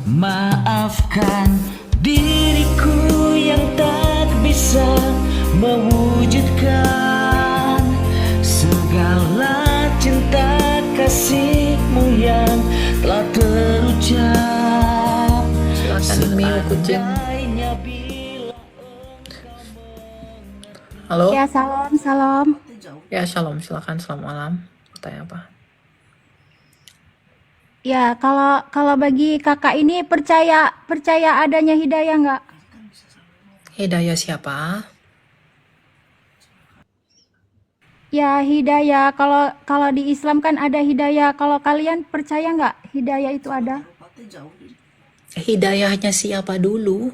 Maafkan diriku yang tak bisa mewujudkan segala cinta kasih-Mu yang telah terucap. Silakan Mio Kucing. Seandainya bila Halo? Ya, salam. Ya, shalom. Silakan, selamat malam. Tanya apa? Ya, kalau bagi kakak ini percaya adanya hidayah nggak? Hidayah siapa? Ya, hidayah. Kalau di Islam kan ada hidayah. Kalau kalian percaya nggak hidayah itu ada? Hidayahnya siapa dulu?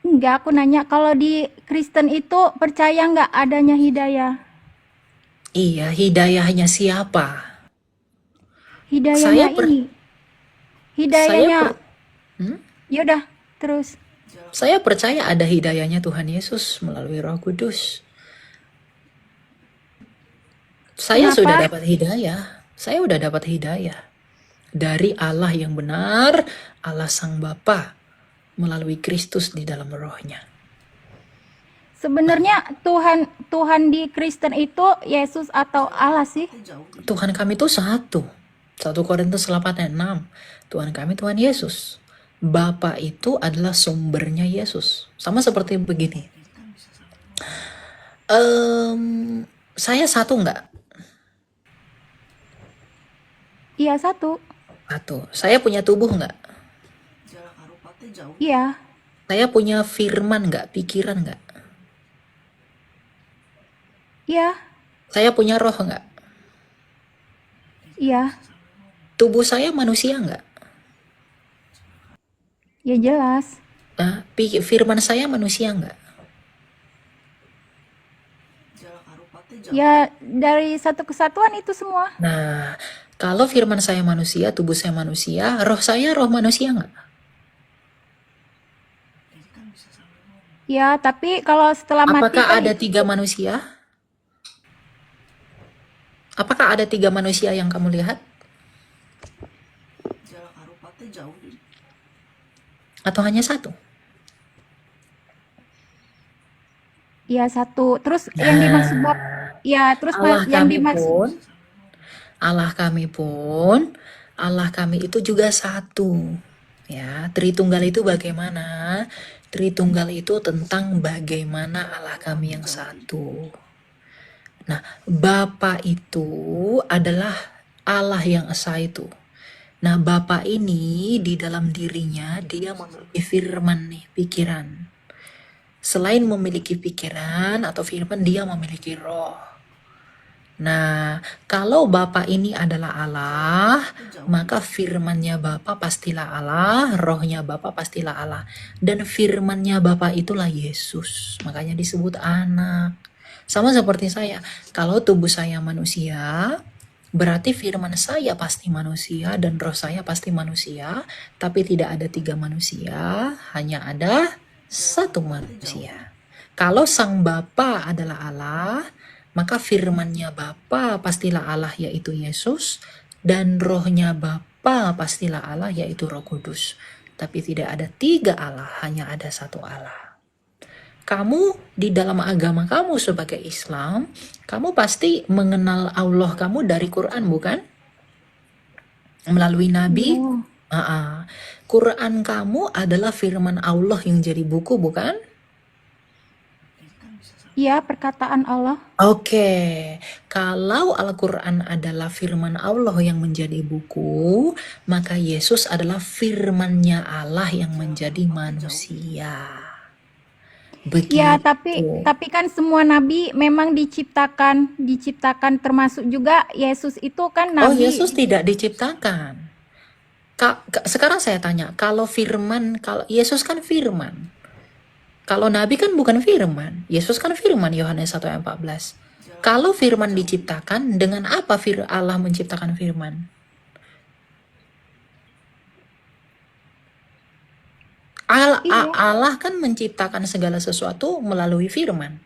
Enggak, aku nanya kalau di Kristen itu percaya nggak adanya hidayah? Iya, hidayahnya siapa? Hidayahnya Saya per- ini. Hidayahnya, Hmm? yaudah, terus. Saya percaya ada hidayahnya Tuhan Yesus melalui Roh Kudus. Saya Kenapa? sudah dapat hidayah. Saya udah dapat hidayah dari Allah yang benar, Allah Sang Bapa melalui Kristus di dalam rohnya. Sebenarnya Tuhan di Kristen itu Yesus atau Allah sih? Tuhan kami itu satu. 1 Korintus 8:6. Tuhan kami Tuhan Yesus. Bapa itu adalah sumbernya Yesus. Sama seperti begini. Saya satu nggak? Iya, satu. Satu. Saya punya tubuh nggak? Iya, Saya punya firman nggak? Pikiran nggak? iya, Saya punya roh nggak? iya. Tubuh saya manusia nggak? Ya jelas. Nah, firman saya manusia nggak? Ya dari satu kesatuan itu semua. Nah, kalau firman saya manusia, tubuh saya manusia, roh saya roh manusia nggak? Ya, tapi kalau setelah mati Apakah kan ada 3 manusia? Apakah ada 3 manusia yang kamu lihat? Atau hanya satu? ya satu. Terus yang dimaksud bab ya terus Allah yang kami dimaksud pun, Allah kami itu juga satu. Ya, Tritunggal itu bagaimana? Tritunggal itu tentang bagaimana Allah kami yang satu. Nah, Bapa itu adalah Allah yang esa itu. Nah, Bapa ini di dalam dirinya dia memiliki firman nih, pikiran. Selain memiliki pikiran atau firman, dia memiliki roh. Nah, kalau Bapa ini adalah Allah, maka firmannya Bapa pastilah Allah, rohnya Bapa pastilah Allah. Dan firmannya Bapa itulah Yesus. Makanya disebut anak. Sama seperti saya, kalau tubuh saya manusia, berarti firman saya pasti manusia dan roh saya pasti manusia, tapi tidak ada 3 manusia, hanya ada 1 manusia. Kalau Sang Bapa adalah Allah, maka firmannya Bapa pastilah Allah yaitu Yesus, dan rohnya Bapa pastilah Allah yaitu Roh Kudus. Tapi tidak ada 3 Allah, hanya ada 1 Allah. Kamu di dalam agama kamu sebagai Islam, kamu pasti mengenal Allah kamu dari Quran, bukan? Melalui Nabi. Quran kamu adalah firman Allah yang jadi buku, bukan? ya perkataan Allah. Oke, kalau Al-Quran adalah firman Allah yang menjadi buku, maka Yesus adalah firmannya Allah yang menjadi manusia. Begitu. Ya, tapi kan semua nabi memang diciptakan termasuk juga Yesus itu kan Oh, nabi. Yesus tidak diciptakan. Sekarang saya tanya, kalau Yesus kan firman. Kalau nabi kan bukan firman. Yesus kan firman, Yohanes 1 ayat 14. Kalau firman diciptakan, dengan apa Allah menciptakan firman? Allah kan menciptakan segala sesuatu melalui firman.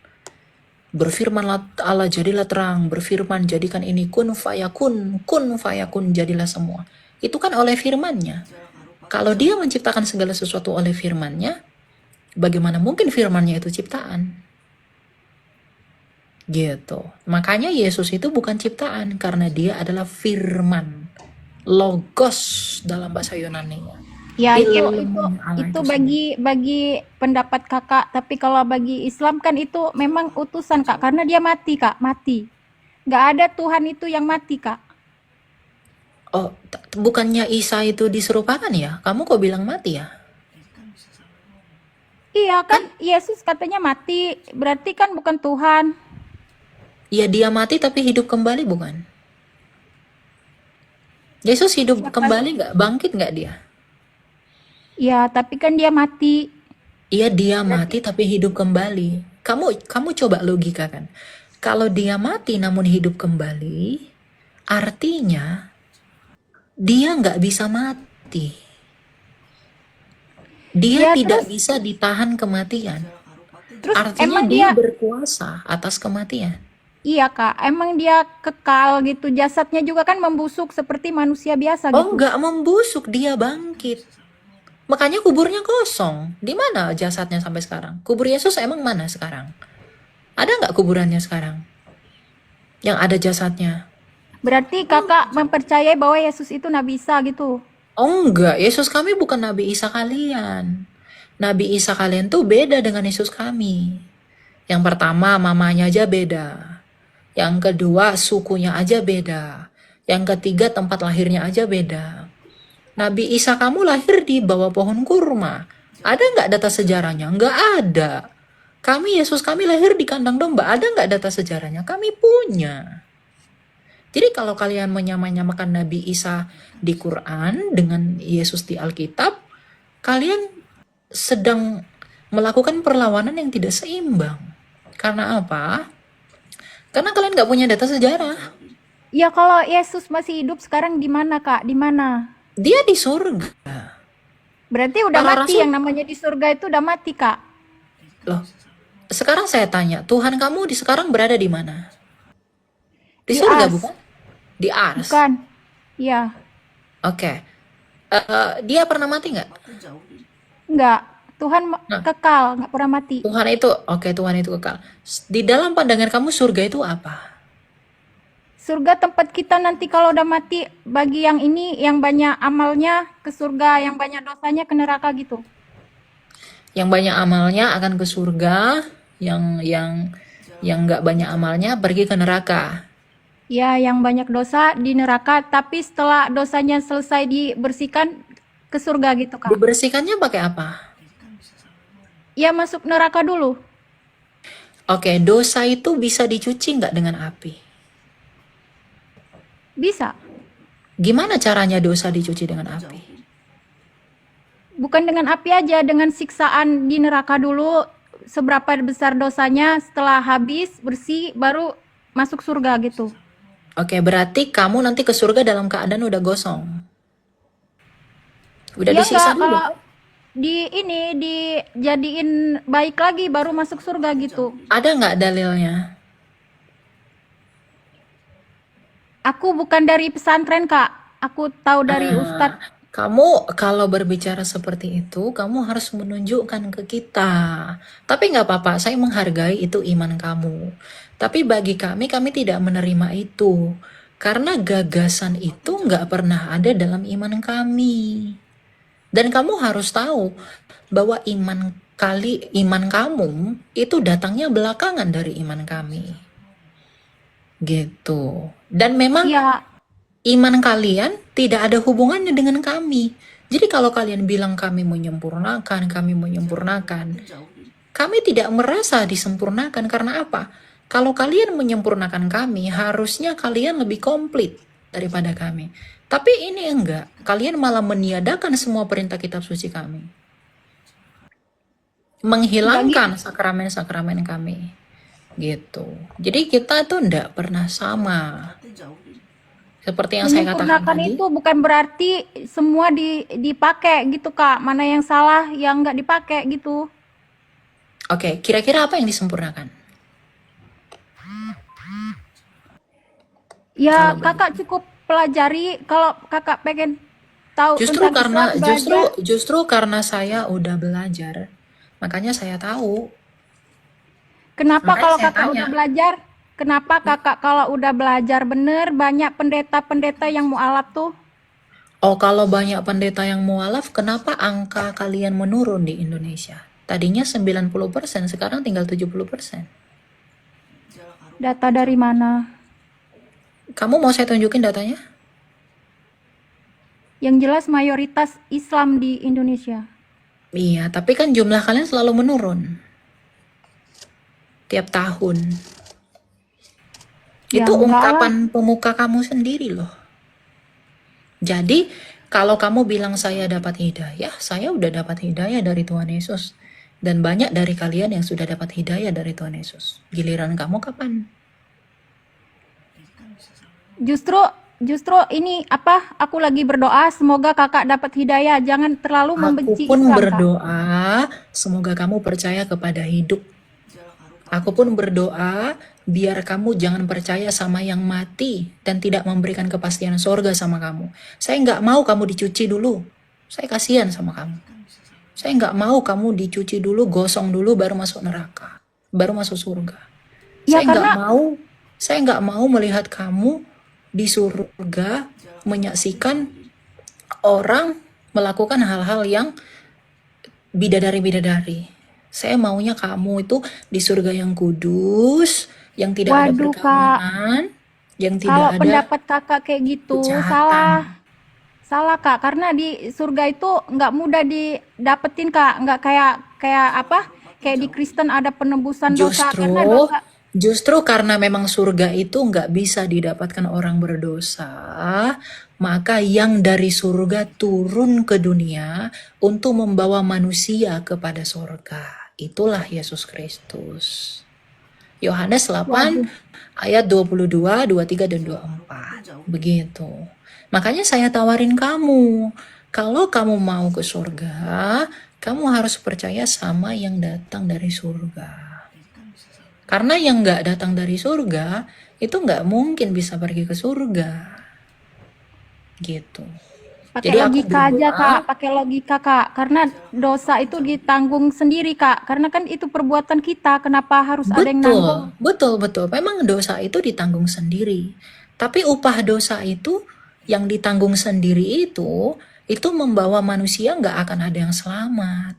Berfirmanlah Allah, jadilah terang. Berfirman, jadikan ini kun fayakun jadilah semua. Itu kan oleh firman-Nya. Kalau dia menciptakan segala sesuatu oleh firman-Nya, bagaimana mungkin firman-Nya itu ciptaan? Gitu. Makanya Yesus itu bukan ciptaan karena dia adalah firman. Logos dalam bahasa Yunani-nya. Ya itu Ilmu Allah itu itu sendiri. bagi pendapat kakak. Tapi kalau bagi Islam kan itu memang utusan kak, karena dia mati kak, mati. Nggak ada Tuhan itu yang mati kak. Oh, bukannya Isa itu diserupakan ya? Kamu kok bilang mati ya? Iya Kan? kan Yesus katanya mati, berarti kan bukan Tuhan. Ya dia mati tapi hidup kembali bukan? Yesus hidup Ya kan? kembali nggak? Bangkit nggak dia? Ya tapi kan dia mati. Iya dia Berarti mati tapi hidup kembali. Kamu coba logika kan? Kalau dia mati namun hidup kembali, artinya dia nggak bisa mati. Dia ya tidak terus bisa ditahan kematian. terus Artinya emang dia dia berkuasa atas kematian. iya kak, emang dia kekal gitu. Jasadnya juga kan membusuk seperti manusia biasa Oh, gitu. nggak membusuk, dia bangkit. Makanya kuburnya kosong. Di mana jasadnya sampai sekarang? Kubur Yesus emang mana sekarang? Ada nggak kuburannya sekarang? Yang ada jasadnya? Berarti kakak mempercayai bahwa Yesus itu Nabi Isa gitu. Oh enggak, Yesus kami bukan Nabi Isa kalian. Nabi Isa kalian tuh beda dengan Yesus kami. Yang pertama, mamanya aja beda. Yang kedua, sukunya aja beda. Yang ketiga, tempat lahirnya aja beda. Nabi Isa kamu lahir di bawah pohon kurma. Ada nggak data sejarahnya? Nggak ada. Kami, Yesus kami lahir di kandang domba. Ada nggak data sejarahnya? Kami punya. Jadi kalau kalian menyamakan Nabi Isa di Quran dengan Yesus di Alkitab, kalian sedang melakukan perlawanan yang tidak seimbang. Karena apa? Karena kalian nggak punya data sejarah. Ya kalau Yesus masih hidup sekarang di mana kak? Di mana? Dia di surga. Berarti udah Para mati, rasul, yang namanya di surga itu udah mati kak. loh, sekarang saya tanya, Tuhan kamu sekarang berada di mana? Di Di surga Ars. bukan? Di Ars. Bukan. Iya. Oke. Dia pernah mati nggak? Enggak. Tuhan Nah, kekal, nggak pernah mati. Tuhan itu kekal. Di dalam pandangan kamu surga itu apa? Surga tempat kita nanti kalau udah mati, bagi yang ini yang banyak amalnya ke surga, yang banyak dosanya ke neraka gitu. Yang banyak amalnya akan ke surga, yang nggak banyak amalnya pergi ke neraka. Ya, yang banyak dosa di neraka, tapi setelah dosanya selesai dibersihkan ke surga gitu kak. Dibersihkannya pakai apa? Ya masuk neraka dulu. Oke, dosa itu bisa dicuci nggak dengan api? Bisa. Gimana caranya dosa dicuci dengan api? Bukan dengan api aja, dengan siksaan di neraka dulu. Seberapa besar dosanya, setelah habis bersih baru masuk surga gitu. Oke, berarti kamu nanti ke surga dalam keadaan udah gosong. Udah Ya disiksa enggak, dulu. kalau dijadiin baik lagi baru masuk surga gitu. Ada nggak dalilnya? Aku bukan dari pesantren kak, aku tahu dari ustadz. Kamu kalau berbicara seperti itu, kamu harus menunjukkan ke kita. Tapi nggak apa-apa, saya menghargai itu iman kamu. Tapi bagi kami tidak menerima itu. Karena gagasan itu nggak pernah ada dalam iman kami. Dan kamu harus tahu bahwa iman kamu itu datangnya belakangan dari iman kami. Gitu. Dan memang Ya, iman kalian tidak ada hubungannya dengan kami. Jadi kalau kalian bilang kami menyempurnakan, kami tidak merasa disempurnakan. Karena apa? Kalau kalian menyempurnakan kami, harusnya kalian lebih komplit daripada kami. Tapi ini enggak. Kalian malah meniadakan semua perintah kitab suci kami. Menghilangkan sakramen-sakramen kami. Gitu. Jadi kita tuh enggak pernah sama. Seperti yang saya katakan menyempurnakan tadi. itu bukan berarti semua dipakai gitu kak. Mana yang salah, yang nggak dipakai gitu. Oke, kira-kira apa yang disempurnakan? Ya Kalau kakak cukup pelajari kalau kakak pengen tahu Justru tentang karena Islam justru belajar. justru karena saya udah belajar, makanya saya tahu. Kenapa Makanya kalau saya kakak tanya. udah belajar? Kenapa kakak kalau udah belajar bener banyak pendeta-pendeta yang mualaf tuh? Oh, kalau banyak pendeta yang mualaf, kenapa angka kalian menurun di Indonesia? Tadinya 90%, sekarang tinggal 70%. Data dari mana? Kamu mau saya tunjukin datanya? Yang jelas mayoritas Islam di Indonesia. Iya, tapi kan jumlah kalian selalu menurun tiap tahun. Ya Itu enggak lah. ungkapan pemuka kamu sendiri loh. Jadi, kalau kamu bilang saya dapat hidayah, saya udah dapat hidayah dari Tuhan Yesus. Dan banyak dari kalian yang sudah dapat hidayah dari Tuhan Yesus. Giliran kamu kapan? Justru ini apa? Aku lagi berdoa semoga kakak dapat hidayah. Jangan terlalu Aku membenci pun Islam, Kak. berdoa, semoga kamu percaya kepada hidup. Aku pun berdoa, biar kamu jangan percaya sama yang mati dan tidak memberikan kepastian sorga sama kamu. Saya nggak mau kamu dicuci dulu. Saya kasihan sama kamu. Saya nggak mau kamu dicuci dulu, gosong dulu, baru masuk neraka, baru masuk surga. Ya Saya karena nggak mau melihat kamu di surga menyaksikan orang melakukan hal-hal yang bidadari-bidadari. Saya maunya kamu itu di surga yang kudus, yang tidak ada waduh Kak, perkawinan, yang kalau tidak ada pendapat kakak kayak gitu kejahatan. salah Kak. Karena di surga itu nggak mudah didapetin Kak. Nggak kayak apa? Kayak di Kristen ada penebusan dosa. Karena Justru, dosa. justru karena memang surga itu nggak bisa didapatkan orang berdosa, maka yang dari surga turun ke dunia untuk membawa manusia kepada surga. Itulah Yesus Kristus. Yohanes 8 Waduh. ayat 22, 23, dan 24. Begitu. Makanya saya tawarin kamu. Kalau kamu mau ke surga, kamu harus percaya sama yang datang dari surga. Karena yang nggak datang dari surga, itu nggak mungkin bisa pergi ke surga. Gitu. Pakai Jadi aku logika aja berdoa, Kak. Pakai logika Kak. Karena dosa itu ditanggung sendiri Kak. Karena kan itu perbuatan kita. Kenapa harus ada yang nanggung? betul. Memang dosa itu ditanggung sendiri. Tapi upah dosa itu yang ditanggung sendiri itu membawa manusia nggak akan ada yang selamat.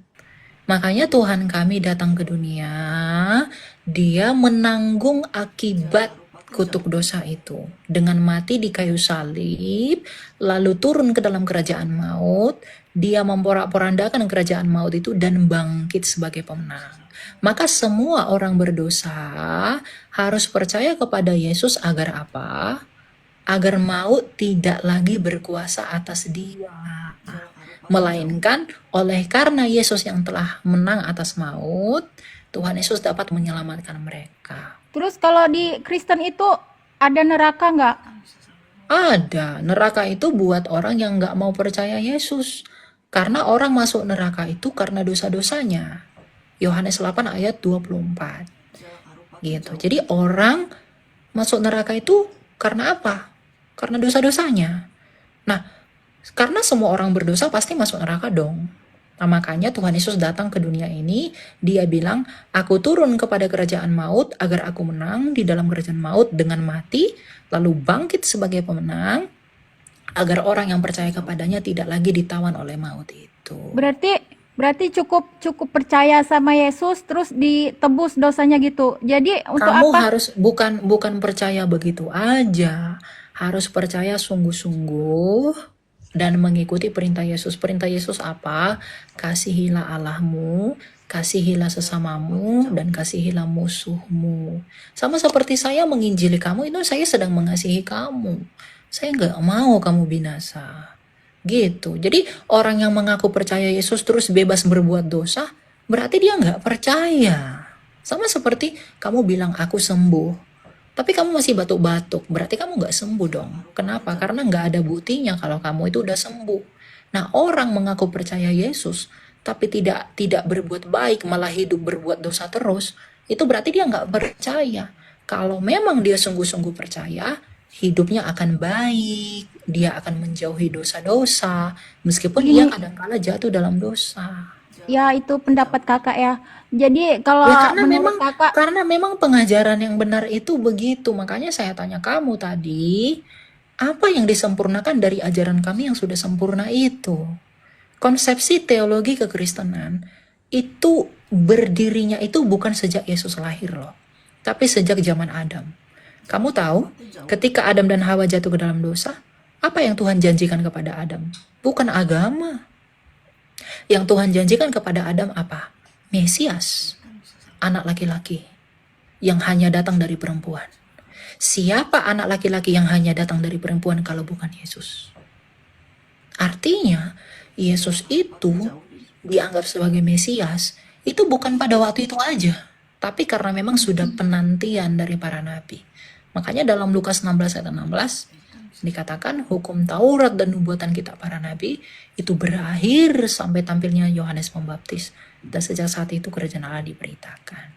Makanya Tuhan kami datang ke dunia, dia menanggung akibat kutuk dosa itu. Dengan mati di kayu salib, lalu turun ke dalam kerajaan maut, dia memporak-porandakan kerajaan maut itu dan bangkit sebagai pemenang. Maka semua orang berdosa harus percaya kepada Yesus agar apa? Agar maut tidak lagi berkuasa atas dia. Melainkan oleh karena Yesus yang telah menang atas maut, Tuhan Yesus dapat menyelamatkan mereka. Terus kalau di Kristen itu ada neraka nggak? Ada, neraka itu buat orang yang nggak mau percaya Yesus. Karena orang masuk neraka itu karena dosa-dosanya. Yohanes 8 ayat 24. Gitu. Jadi orang masuk neraka itu karena apa? Karena dosa-dosanya. Nah, karena semua orang berdosa pasti masuk neraka dong. Nah, makanya Tuhan Yesus datang ke dunia ini, dia bilang, aku turun kepada kerajaan maut agar aku menang di dalam kerajaan maut dengan mati, lalu bangkit sebagai pemenang, agar orang yang percaya kepadanya tidak lagi ditawan oleh maut itu. Berarti cukup percaya sama Yesus terus ditebus dosanya gitu. Jadi untuk Kamu apa? harus bukan percaya begitu aja, harus percaya sungguh-sungguh dan mengikuti perintah Yesus. Perintah Yesus apa? Kasihilah Allahmu, kasihilah sesamamu, dan kasihilah musuhmu. Sama seperti saya menginjili kamu, itu saya sedang mengasihi kamu. Saya nggak mau kamu binasa. Gitu. Jadi orang yang mengaku percaya Yesus terus bebas berbuat dosa, berarti dia nggak percaya. Sama seperti kamu bilang aku sembuh, tapi kamu masih batuk-batuk, berarti kamu nggak sembuh dong. Kenapa? Karena nggak ada buktinya kalau kamu itu udah sembuh. Nah, orang mengaku percaya Yesus, tapi tidak berbuat baik, malah hidup berbuat dosa terus, itu berarti dia nggak percaya. Kalau memang dia sungguh-sungguh percaya, hidupnya akan baik, dia akan menjauhi dosa-dosa, meskipun ia Gini, kadangkala jatuh dalam dosa. ya itu pendapat kakak ya. Jadi Ya kalau menurut kakak, karena memang pengajaran yang benar itu begitu. Makanya saya tanya kamu tadi, apa yang disempurnakan dari ajaran kami yang sudah sempurna itu? Konsepsi teologi kekristenan itu berdirinya itu bukan sejak Yesus lahir loh, tapi sejak zaman Adam. Kamu tahu, ketika Adam dan Hawa jatuh ke dalam dosa, apa yang Tuhan janjikan kepada Adam? Bukan agama. Yang Tuhan janjikan kepada Adam apa? Mesias, anak laki-laki yang hanya datang dari perempuan. Siapa anak laki-laki yang hanya datang dari perempuan kalau bukan Yesus? Artinya, Yesus itu dianggap sebagai Mesias, itu bukan pada waktu itu aja, tapi karena memang sudah penantian dari para nabi. Makanya dalam Lukas 16 ayat 16, dikatakan hukum Taurat dan nubuatan kita para nabi itu berakhir sampai tampilnya Yohanes Pembaptis. Dan sejak saat itu kerajaan Allah diberitakan.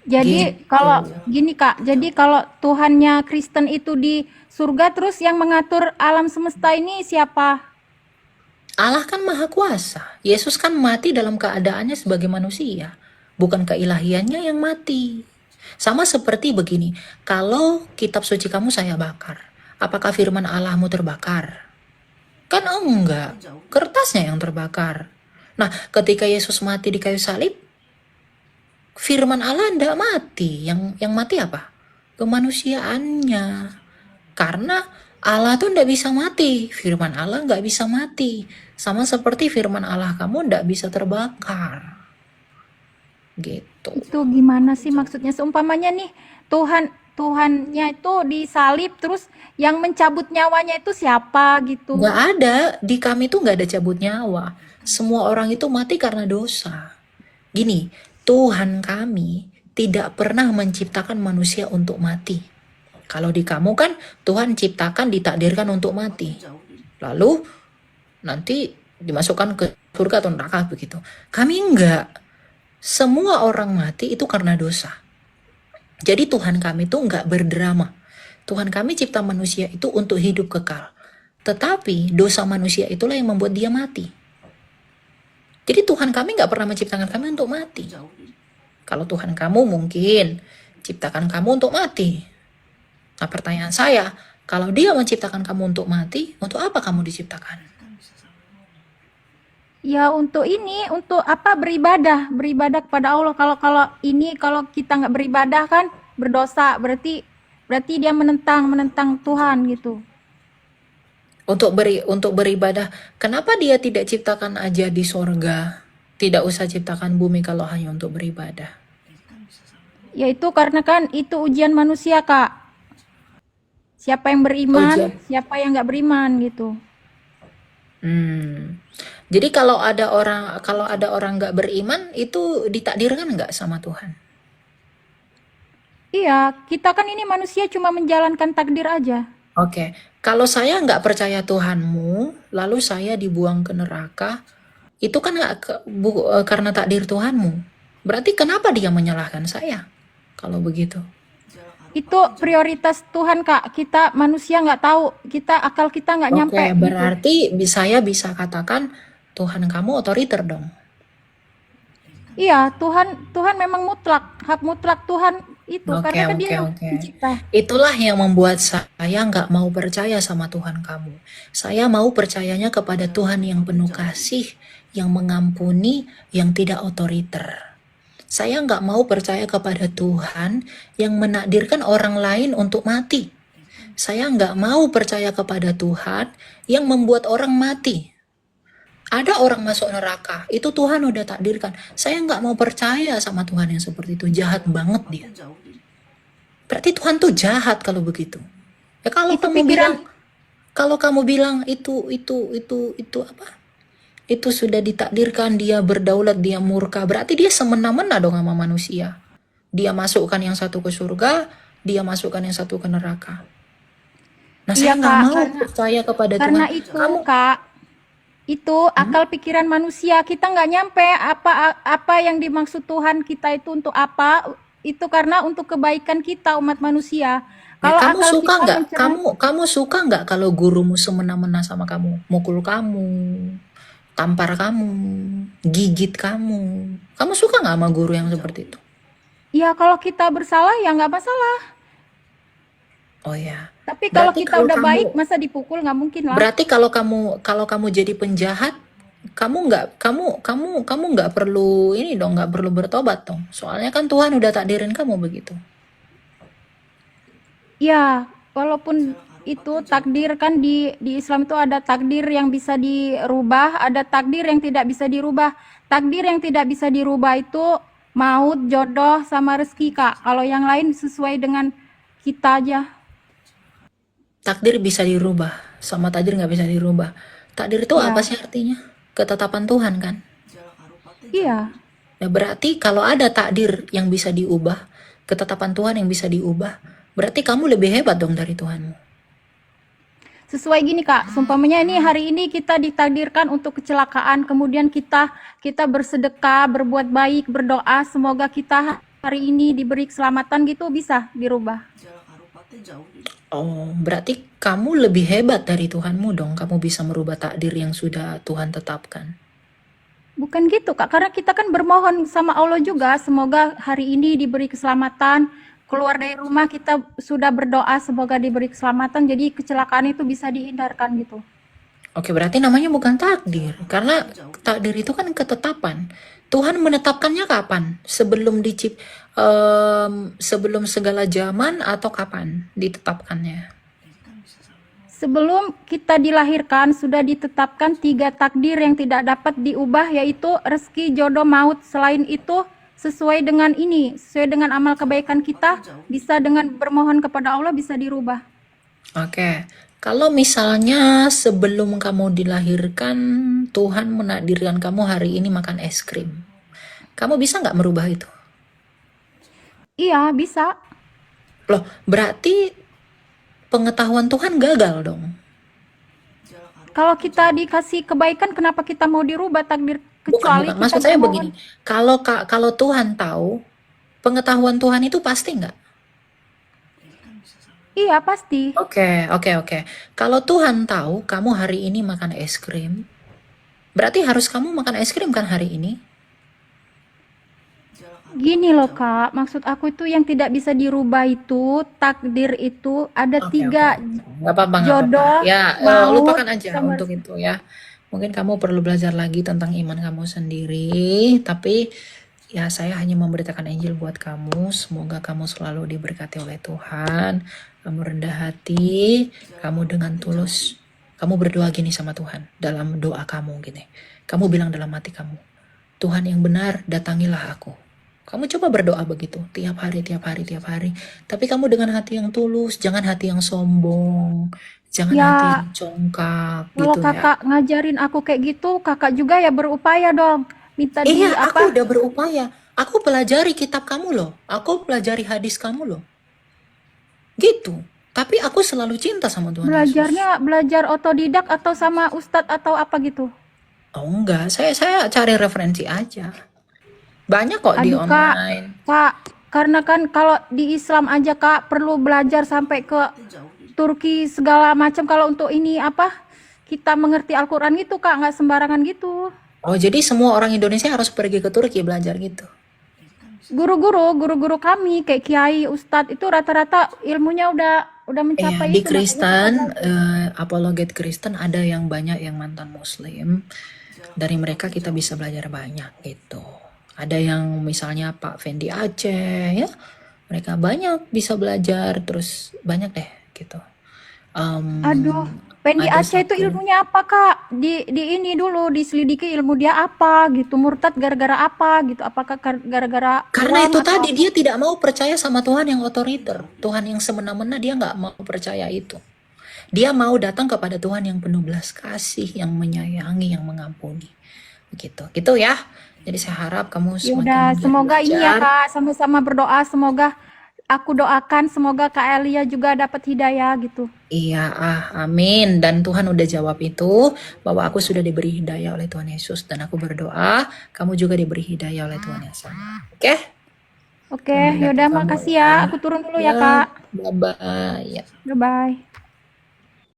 jadi Gitu. kalau gini kak, jadi kalau Tuhannya Kristen itu di surga, terus yang mengatur alam semesta ini siapa? Allah kan maha kuasa. Yesus kan mati dalam keadaannya sebagai manusia. Bukan keilahiannya yang mati. Sama seperti begini, kalau kitab suci kamu saya bakar, apakah firman Allahmu terbakar? Kan enggak, kertasnya yang terbakar. Nah, ketika Yesus mati di kayu salib, firman Allah enggak mati. Yang mati apa? Kemanusiaannya. Karena Allah tuh enggak bisa mati. Firman Allah enggak bisa mati. Sama seperti firman Allah kamu enggak bisa terbakar. Gitu. Itu gimana sih maksudnya? Seumpamanya nih Tuhannya itu disalib, terus yang mencabut nyawanya itu siapa gitu? Enggak ada. Di kami tuh enggak ada cabut nyawa. Semua orang itu mati karena dosa. Gini, Tuhan kami tidak pernah menciptakan manusia untuk mati. Kalau di kamu kan Tuhan ciptakan, ditakdirkan untuk mati. Lalu nanti dimasukkan ke surga atau neraka begitu. Kami enggak. Semua orang mati itu karena dosa. Jadi Tuhan kami itu enggak berdrama. Tuhan kami cipta manusia itu untuk hidup kekal. Tetapi dosa manusia itulah yang membuat dia mati. Jadi Tuhan kami enggak pernah menciptakan kami untuk mati. Kalau Tuhan kamu mungkin ciptakan kamu untuk mati. Nah, pertanyaan saya, kalau dia menciptakan kamu untuk mati, untuk apa kamu diciptakan? Ya untuk ini, untuk apa? Beribadah kepada Allah. Kalau kita nggak beribadah kan berdosa, berarti dia menentang Tuhan gitu. Untuk beribadah, kenapa dia tidak ciptakan aja di sorga? Tidak usah ciptakan bumi kalau hanya untuk beribadah. Ya itu karena kan itu ujian manusia kak. Siapa yang beriman, siapa yang nggak beriman gitu. Jadi kalau ada orang nggak beriman itu ditakdirkan nggak sama Tuhan? Iya, kita kan ini manusia cuma menjalankan takdir aja. Oke, kalau saya nggak percaya Tuhanmu, lalu saya dibuang ke neraka, itu kan karena takdir Tuhanmu. Berarti kenapa dia menyalahkan saya? Kalau begitu. Itu prioritas Tuhan kak. Kita manusia nggak tahu, akal kita nggak nyampe. Oke, berarti saya bisa katakan Tuhan kamu otoriter dong. Iya, Tuhan memang mutlak, hak mutlak Tuhan itu karena kan dia yang mencipta. Itulah yang membuat saya nggak mau percaya sama Tuhan kamu. Saya mau percayanya kepada Tuhan yang penuh kasih, yang mengampuni, yang tidak otoriter. Saya nggak mau percaya kepada Tuhan yang menakdirkan orang lain untuk mati. Saya nggak mau percaya kepada Tuhan yang membuat orang mati. Ada orang masuk neraka, itu Tuhan udah takdirkan. Saya nggak mau percaya sama Tuhan yang seperti itu. Jahat banget dia. Berarti Tuhan tuh jahat kalau begitu. Ya kalau Itu kamu bilang itu apa? Itu sudah ditakdirkan, dia berdaulat, dia murka. Berarti dia semena-mena dong sama manusia. Dia masukkan yang satu ke surga, dia masukkan yang satu ke neraka. Nah, saya nggak mau percaya kepada Tuhan. Karena itu, Kak, itu akal pikiran manusia. Kita nggak nyampe apa yang dimaksud Tuhan kita itu untuk apa. Itu karena untuk kebaikan kita umat manusia. Ya, Kalau kamu akal suka kita nggak? mencerna, Kamu suka nggak kalau gurumu semena-mena sama kamu, mukul kamu, tampar kamu, gigit kamu? Kamu suka nggak sama guru yang seperti itu? ya kalau kita bersalah ya nggak masalah. Oh ya, Tapi kalau berarti kita kalau udah kamu, baik, masa dipukul nggak mungkin lah. berarti kalau kamu jadi penjahat, kamu nggak perlu ini dong, nggak perlu bertobat dong. Soalnya kan Tuhan udah takdirin kamu begitu. Ya, walaupun itu takdir kan di Islam itu ada takdir yang bisa dirubah, ada takdir yang tidak bisa dirubah. Takdir yang tidak bisa dirubah itu maut, jodoh, sama rezeki, Kak. Kalau yang lain sesuai dengan kita aja. Takdir bisa dirubah, sama takdir nggak bisa dirubah. Takdir itu apa Ya, sih artinya? Ketetapan Tuhan kan? iya. Ya berarti kalau ada takdir yang bisa diubah, ketetapan Tuhan yang bisa diubah, berarti kamu lebih hebat dong dari Tuhanmu. Sesuai gini, Kak. Sumpamanya ini hari ini kita ditakdirkan untuk kecelakaan, kemudian kita bersedekah, berbuat baik, berdoa, semoga kita hari ini diberi keselamatan gitu bisa dirubah. Oh, berarti kamu lebih hebat dari Tuhanmu dong. Kamu bisa merubah takdir yang sudah Tuhan tetapkan. Bukan gitu, Kak. Karena kita kan bermohon sama Allah juga, semoga hari ini diberi keselamatan. Keluar dari rumah kita sudah berdoa semoga diberi keselamatan, jadi kecelakaan itu bisa dihindarkan gitu. Oke, berarti namanya bukan takdir. Karena takdir itu kan ketetapan. Tuhan menetapkannya kapan? Sebelum segala zaman atau kapan ditetapkannya? Sebelum kita dilahirkan sudah ditetapkan 3 takdir yang tidak dapat diubah, yaitu rezeki, jodoh, maut. Selain itu sesuai dengan amal kebaikan kita, bisa dengan bermohon kepada Allah bisa dirubah. Oke, kalau misalnya sebelum kamu dilahirkan, Tuhan menakdirkan kamu hari ini makan es krim. Kamu bisa nggak merubah itu? Iya, bisa. Loh, berarti pengetahuan Tuhan gagal dong. Kalau kita dikasih kebaikan, kenapa kita mau dirubah takdir? Bukan, Kecuali kita maksud saya bermohon. begini. Kalau Tuhan tahu, pengetahuan Tuhan itu pasti nggak? Iya, pasti. Oke. Kalau Tuhan tahu kamu hari ini makan es krim, berarti harus kamu makan es krim kan hari ini? Gini loh, Kak, maksud aku itu yang tidak bisa dirubah itu, takdir itu ada Oke. 3, Nggak apa-apa. jodoh, Ya, maut, lupakan aja sama untuk itu ya. Mungkin kamu perlu belajar lagi tentang iman kamu sendiri, tapi ya saya hanya memberitakan Injil buat kamu. Semoga kamu selalu diberkati oleh Tuhan. Kamu rendah hati, kamu dengan tulus. Kamu berdoa gini sama Tuhan dalam doa kamu gini. Kamu bilang dalam hati kamu, Tuhan yang benar, datangilah aku. Kamu coba berdoa begitu tiap hari. Tapi kamu dengan hati yang tulus, jangan hati yang sombong, jangan hati Ya, yang congkak kalau gitu ya. Kakak ngajarin aku kayak gitu, Kakak juga ya berupaya dong. Minta Iya, aku udah berupaya. Aku pelajari kitab kamu loh. Aku pelajari hadis kamu loh. Gitu. Tapi aku selalu cinta sama Tuhan Yesus. belajarnya belajar otodidak atau sama ustadz atau apa gitu? Oh enggak, saya cari referensi aja. Banyak kok di Aduh, Kak, online. karena kan kalau di Islam aja, Kak, perlu belajar sampai ke Turki segala macam. Kalau untuk ini apa, kita mengerti Al-Quran gitu, Kak, nggak sembarangan gitu. Oh, jadi semua orang Indonesia harus pergi ke Turki belajar gitu. Guru-guru kami kayak kiai, ustadz itu rata-rata ilmunya udah Iya, mencapai di itu, makanya kita Kristen, belajar. apologet Kristen ada yang banyak yang mantan Muslim. Dari mereka kita bisa belajar banyak gitu. Ada yang misalnya Pak Fendi Aceh ya, mereka banyak bisa belajar, terus banyak deh gitu. Aduh, Pendi Ada Aceh itu satu, ilmunya apa, Kak? Di ini dulu diselidiki ilmu dia apa gitu. Murtad gara-gara apa gitu. Apakah gara-gara karena uang itu atau tadi apa? dia tidak mau percaya sama Tuhan yang otoriter, Tuhan yang semena-mena, dia nggak mau percaya itu. Dia mau datang kepada Tuhan yang penuh belas kasih, yang menyayangi, yang mengampuni. Begitu, gitu ya. Jadi saya harap kamu Ya semakin udah, giat semoga ini ya, belajar. Kak, sama-sama berdoa. Semoga aku doakan semoga Kak Elia juga dapat hidayah gitu. Iya, amin. Dan Tuhan udah jawab itu, bahwa aku sudah diberi hidayah oleh Tuhan Yesus. Dan aku berdoa, kamu juga diberi hidayah oleh Tuhan yang sama. Oke? Oke, Memberkati yaudah kamu makasih ya. ya. Aku turun dulu ya, Ya, Kak. bye-bye. Ya. Bye-bye.